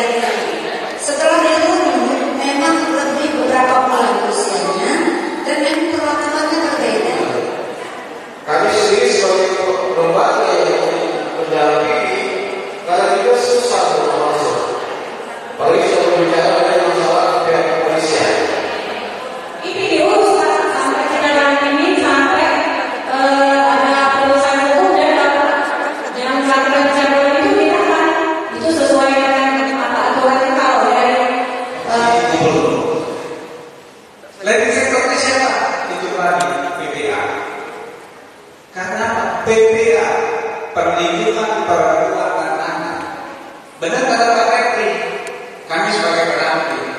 dilihat. Setelah dirunut, memang lebih beberapa bulan usianya dan memang perlakuannya berbeda. Kami sendiri sebagai lembaga yang mendampingi, karena juga susah untuk masuk. Apalagi sudah berbicara dengan masalah pihak kepolisian. Ini diurus Pak, sampai kita dampingi sampai ada perusahaan hukum dan yang melakukan pencabulan itu kita kan itu sesuai dengan aturan kalau dari Leading sektornya siapa? Itu tadi PPA. Karena PPA perlindungan perempuan dan anak. Benar kata Pak Rekri, kami sebagai pendamping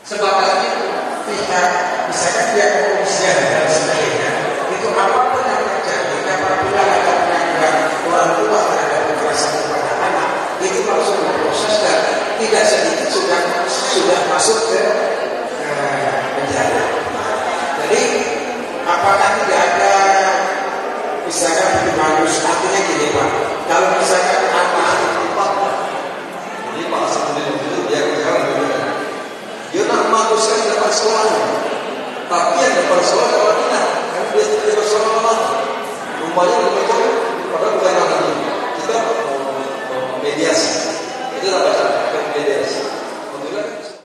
sebatas itu. Misalkan pihak